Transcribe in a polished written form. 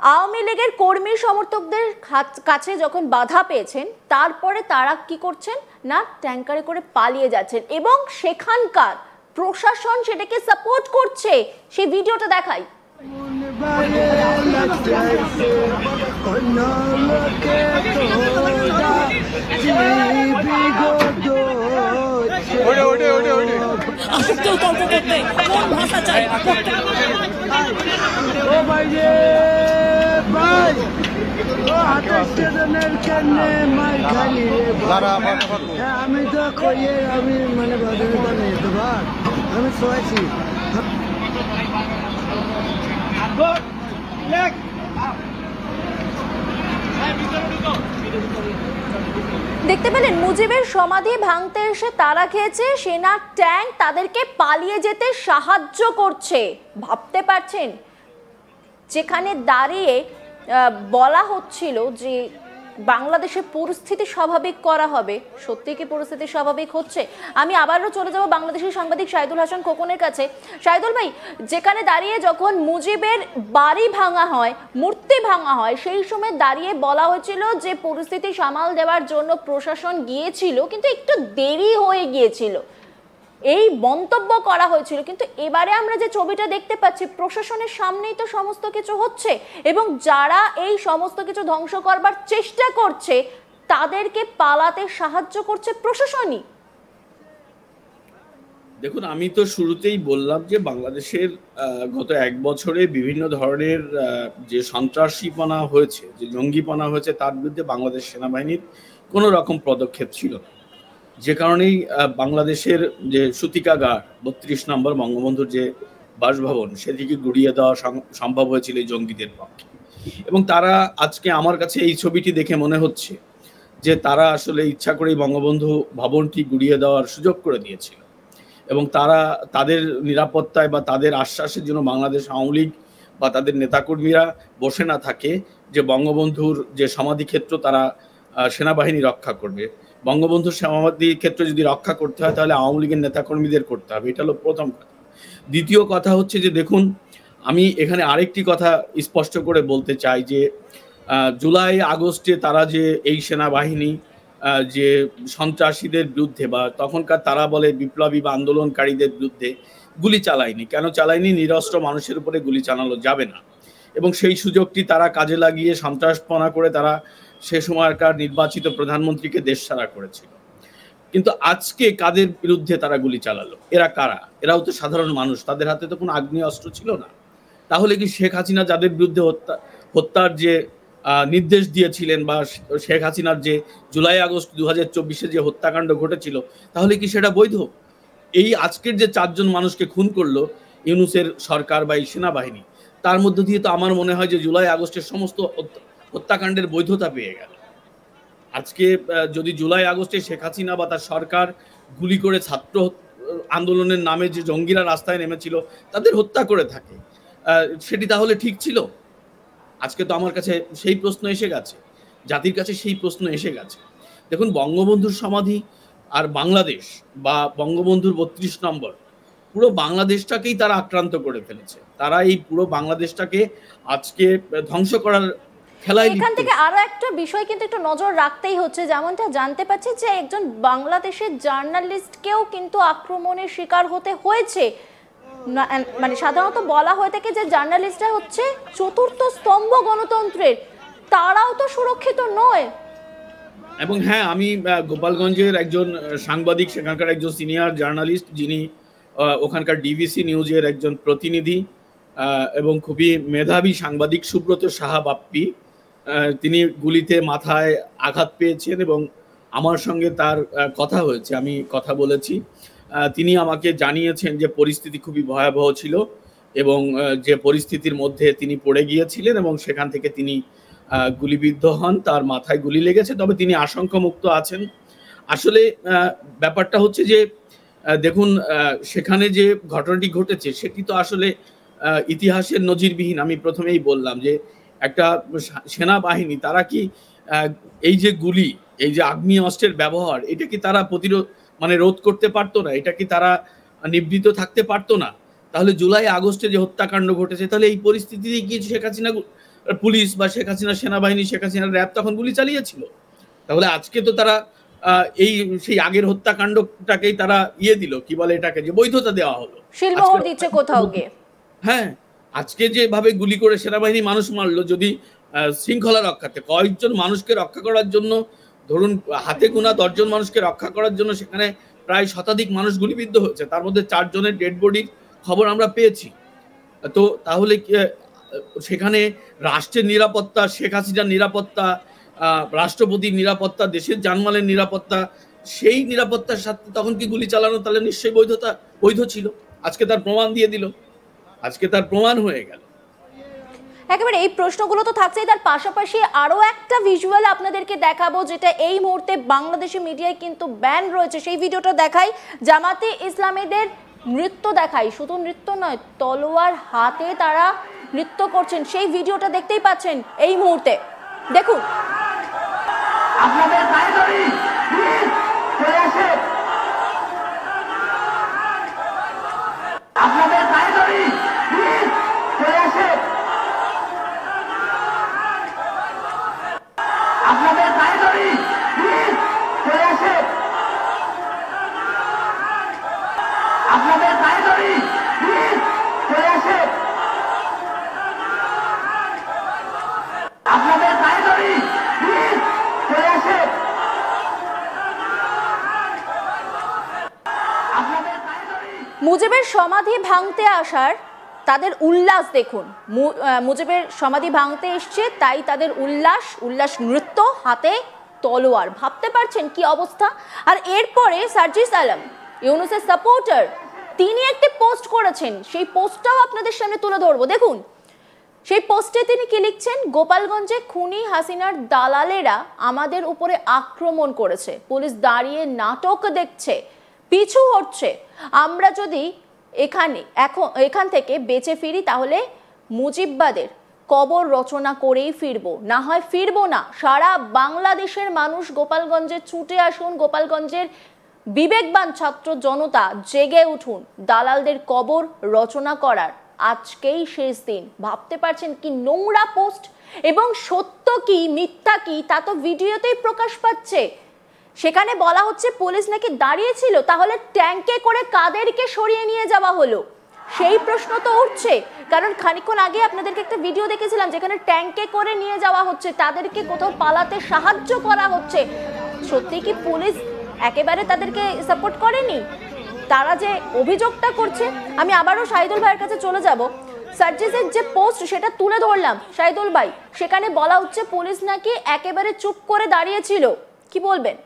আওয়ামী লীগের কর্মী সমর্থকদের কাছে যখন বাধা পেয়েছেন, তারপরে তারা কি করছেন না ট্যাঙ্কারে করে পালিয়ে যাচ্ছেন এবং সেখানকার প্রশাসন সেটাকে সাপোর্ট করছে। সেই ভিডিওটা দেখাই। আমি তো কইয়ে আমি মানে বাজারে নেই তো ভাই আমি শোয়াইছি। দেখতে পেলেন মুজিবের সমাধি ভাঙতে এসে তারা খেয়েছে, সেনা ট্যাঙ্ক তাদেরকে পালিয়ে যেতে সাহায্য করছে। ভাবতে পারছেন, যেখানে দাঁড়িয়ে বলা হচ্ছিল যে বাংলাদেশের পরিস্থিতি স্বাভাবিক করা হবে, সত্যি কি পরিস্থিতি স্বাভাবিক হচ্ছে? আমি আবারও চলে যাব বাংলাদেশের সাংবাদিক শাহিদুল হাসান খোকনের কাছে। শাহিদুল ভাই, যেখানে দাঁড়িয়ে যখন মুজিবের বাড়ি ভাঙা হয়, মূর্তি ভাঙা হয়, সেই সময় দাঁড়িয়ে বলা হয়েছিল যে পরিস্থিতি সামাল দেওয়ার জন্য প্রশাসন গিয়েছিল, কিন্তু একটু দেরি হয়ে গিয়েছিল, এই মন্তব্য করা হয়েছিল। কিন্তু এবারে আমরা যে ছবিটা দেখতে পাচ্ছি, প্রশাসনের সামনেই তো সমস্ত কিছু হচ্ছে এবং যারা এই সমস্ত কিছু ধ্বংস করবার চেষ্টা করছে তাদেরকে পালাতে সাহায্য করছে প্রশাসনই। দেখুন, আমি তো শুরুতেই বললাম যে বাংলাদেশের গত এক বছরে বিভিন্ন ধরনের যে সন্ত্রাসীপনা হয়েছে, যে জঙ্গিপনা হয়েছে, তার বিরুদ্ধে বাংলাদেশ সেনাবাহিনীর কোনো রকম পদক্ষেপ ছিল না। যে কারণেই বাংলাদেশের যে সূতিকাগার ৩২ নম্বর বঙ্গবন্ধুর যে বাসভবন, সেদিকে গুড়িয়ে দেওয়া সম্ভব হয়েছিল এই জঙ্গিদের পক্ষে। এবং তারা আজকে আমার কাছে এই ছবিটি দেখে মনে হচ্ছে যে তারা আসলে ইচ্ছা করেই বঙ্গবন্ধু ভবনটি গুড়িয়ে দেওয়ার সুযোগ করে দিয়েছিল এবং তারা তাদের নিরাপত্তায় বা তাদের আশ্বাসের জন্য বাংলাদেশ আওয়ামী লীগ বা তাদের নেতাকর্মীরা বসে না থাকে যে বঙ্গবন্ধুর যে সমাধিক্ষেত্র তারা সেনাবাহিনী রক্ষা করবে। বঙ্গবন্ধুর সমাধি ক্ষেত্র যদি রক্ষা করতে হয় তাহলে আওয়ামী লীগের নেতাকর্মীদের করতে হবে, এটা হলো প্রথম কথা। দ্বিতীয় কথা হচ্ছে যে দেখুন, আমি এখানে আরেকটি কথা স্পষ্ট করে বলতে চাই যে জুলাই আগস্টে তারা যে এই সেনাবাহিনী যে সন্ত্রাসীদের বিরুদ্ধে বা তখনকার তারা বলে বিপ্লবী বা আন্দোলনকারীদের বিরুদ্ধে গুলি চালায়নি। কেন চালায়নি? নিরস্ত্র মানুষের উপরে গুলি চালানো যাবে না এবং সেই সুযোগটি তারা কাজে লাগিয়ে সন্ত্রাসপনা করে তারা সে সময়কার নির্বাচিত প্রধানমন্ত্রীকে দেশছাড়া করেছিল। কিন্তু আজকে কাদের বিরুদ্ধে তারা গুলি চালালো? এরা কারা? এরাও তো সাধারণ মানুষ, তাদের হাতে তো কোনো আগ্নেয়াস্ত্র ছিল না। তাহলে কি শেখ হাসিনা যাদের বিরুদ্ধে হত্যার যে নির্দেশ দিয়েছিলেন বা শেখ হাসিনার যে জুলাই আগস্ট 2024-এ যে হত্যাকাণ্ড ঘটেছিল, তাহলে কি সেটা বৈধ? এই আজকের যে 4 জন মানুষকে খুন করলো ইউনূসের সরকার বা এই সেনাবাহিনী, তার মধ্য দিয়ে তো আমার মনে হয় যে জুলাই আগস্টের সমস্ত হত্যাকাণ্ডের বৈধতা পেয়ে গেল। আজকে যদি জুলাই আগস্টে শেখ হাসিনা বা তার সরকার গুলি করে ছাত্র আন্দোলনের নামে যে জঙ্গিরা রাস্তায় নেমেছিল তাদের হত্যা করে থাকে, সেটি তাহলে ঠিক ছিল? আজকে তো আমার কাছে সেই প্রশ্ন এসে গেছে, জাতির কাছে সেই প্রশ্ন এসে গেছে। দেখুন, বঙ্গবন্ধুর সমাধি আর বাংলাদেশ বা বঙ্গবন্ধুর ৩২ নম্বর, পুরো বাংলাদেশটাকেই তারা আক্রান্ত করে ফেলেছে। তারা এই পুরো বাংলাদেশটাকে আজকে ধ্বংস করার খেলায় লিপ্ত। এখান থেকে আরো একটা বিষয় কিন্তু একটু নজর রাখতেই হচ্ছে, যেমনটা জানতে পাচ্ছি যে একজন বাংলাদেশের জার্নালিস্টকেও কিন্তু আক্রমণের শিকার হতে হয়েছে। মানে সাধারণত বলা হয়ে থাকে যে জার্নালিস্টরা হচ্ছে চতুর্থ স্তম্ভ গণতন্ত্রের, তারাও তো সুরক্ষিত নয়। এবং হ্যাঁ, আমি গোপালগঞ্জের একজন সাংবাদিক, সেখানকার একজন সিনিয়র জার্নালিস্ট, যিনি ওখানকার ডিবিসি নিউজের একজন প্রতিনিধি এবং খুবই মেধাবী সাংবাদিক, সুব্রত সাহা বাপ্পি, তিনি গুলিতে মাথায় আঘাত পেয়েছেন এবং আমার সঙ্গে তার কথা হয়েছে, আমি কথা বলেছি। তিনি আমাকে জানিয়েছেন যে পরিস্থিতি খুবই ভয়াবহ ছিল এবং যে পরিস্থিতির মধ্যে তিনি পড়ে গিয়েছিলেন এবং সেখান থেকে তিনি গুলিবিদ্ধ হন, তার মাথায় গুলি লেগেছে, তবে তিনি আশঙ্কামুক্ত আছেন। আসলে ব্যাপারটা হচ্ছে যে দেখুন, সেখানে যে ঘটনাটি ঘটেছে সেটি তো আসলে ইতিহাসের নজিরবিহীন। আমি প্রথমেই বললাম যে একটা সেনাবাহিনী তারা কি এই যে গুলি, এই যে আগ্নেয়াস্ত্রের ব্যবহার, এটা কি তারা রোধ করতে পারতো না? এটা কি তারা নিবৃত থাকতে পারতো না? তাহলে জুলাই আগস্টে যে হত্যাকাণ্ড ঘটেছে, তাহলে এই পরিস্থিতিতে কি শেখ হাসিনা পুলিশ বা শেখ হাসিনার সেনাবাহিনী, শেখ হাসিনার র্যাব তখন গুলি চালিয়েছিল। তাহলে আজকে তো তারা এই সেই আগের হত্যাকাণ্ডটাকেই তারা দিল, কি বলে এটাকে, যে বৈধতা দেওয়া হলো, শিলমোহর দিচ্ছে কোথাও গিয়ে। হ্যাঁ, আজকে যেভাবে গুলি করে সেনাবাহিনী মানুষ মারলো, যদি শৃঙ্খলা রক্ষাতে কয়েকজন মানুষকে রক্ষা করার জন্য, ধরুন হাতে গোনা 10 জন মানুষকে রক্ষা করার জন্য সেখানে প্রায় শতাধিক মানুষ গুলিবিদ্ধ হয়েছে, তার মধ্যে 4 জনের ডেড বডির খবর আমরা পেয়েছি। তো তাহলে সেখানে রাষ্ট্রের নিরাপত্তা, শেখ হাসিনার নিরাপত্তা, রাষ্ট্রপতির নিরাপত্তা, দেশের জানমালের নিরাপত্তা, সেই নিরাপত্তার সাথে তখন কি গুলি চালানো তাহলে নিশ্চয়ই বৈধ ছিল। আজকে তার প্রমাণ দিয়ে দিল, আজকে তার প্রমাণ হয়ে গেল। একেবারে এই প্রশ্নগুলো তো থাকছেই, তার পাশাপাশি আরো একটা ভিজুয়াল আপনাদেরকে দেখাবো, যেটা এই মুহূর্তে বাংলাদেশি মিডিয়ায় কিন্তু ব্যান রয়েছে। সেই ভিডিওটা দেখাই, জামাতে ইসলামীদের নৃত্য দেখাই, শুধু নৃত্য নয়, তলোয়ার হাতে তারা নৃত্য করছেন, সেই ভিডিওটা দেখতেই পাচ্ছেন এই মুহূর্তে, দেখুন। আপনাদের পায়ে ধরি, চলে আসে, আপনাদের পায়ে ধরি, চলে আসে, আপনাদের পায়ে ধরি, চলে আসে, আপনাদের পায়ে ধরি, চলে আসে, আপনাদের পায়ে ধরি, চলে আসে, আপনাদের পায়ে ধরি। মুজিবের সমাধি ভাঙতে আসার তাদের উল্লাস দেখুন, মুজিবের সমাধি ভাঙতে এসছে তাই তাদের উল্লাস নৃত্য, হাতে তলোয়ার, ভাবতে পারছেন কি অবস্থা। আর এরপরে সার্জিস আলম, ইউনূসের সাপোর্টার, তিনি একটি পোস্ট করেছেন, সেই পোস্টটাও আপনাদের সামনে তুলে ধরবো, দেখুন। সেই পোস্টে তিনি কি লিখছেন, গোপালগঞ্জে খুনি হাসিনার দালালেরা আমাদের উপরে আক্রমণ করেছে, পুলিশ দাঁড়িয়ে নাটক দেখছে, পিছু হটছে, আমরা যদি এখান থেকে বেঁচে ফিরি তাহলে মুজিববাদের কবর রচনা করেই ফিরবো, না হয় ফিরবো না। সারা বাংলাদেশের মানুষ গোপালগঞ্জে ছুটে আসুন, গোপালগঞ্জের বিবেকবান ছাত্র জনতা জেগে উঠুন, দালালদের কবর রচনা করার আজকেই শেষ দিন। ভাবতে পারছেন কি নোংরা পোস্ট, এবং সত্য কি মিথ্যা কি তা তো ভিডিওতেই প্রকাশ পাচ্ছে। সেখানে বলা হচ্ছে পুলিশ নাকি দাঁড়িয়েছিল, তাহলে ট্যাঙ্কে করে কাদেরকে সরিয়ে নিয়ে যাওয়া হলো, সেই প্রশ্ন তো উঠছে। কারণ খানিকক্ষণ আগে আপনাদেরকে একটা ভিডিও দেখেছিলাম যেখানে ট্যাঙ্কে করে নিয়ে যাওয়া হচ্ছে, তাদেরকে কোথাও পালাতে সাহায্য করা হচ্ছে। সত্যি কি পুলিশ একেবারে তাদেরকে সাপোর্ট করেনি? তারা যে অভিযোগটা করছে, আমি আবারও শাহিদুল ভাইয়ের কাছে চলে যাব। সার্জিসের যে পোস্ট সেটা তুলে ধরলাম শাহিদুল ভাই, সেখানে বলা হচ্ছে পুলিশ নাকি একেবারে চুপ করে দাঁড়িয়েছিল, কি বলবেন?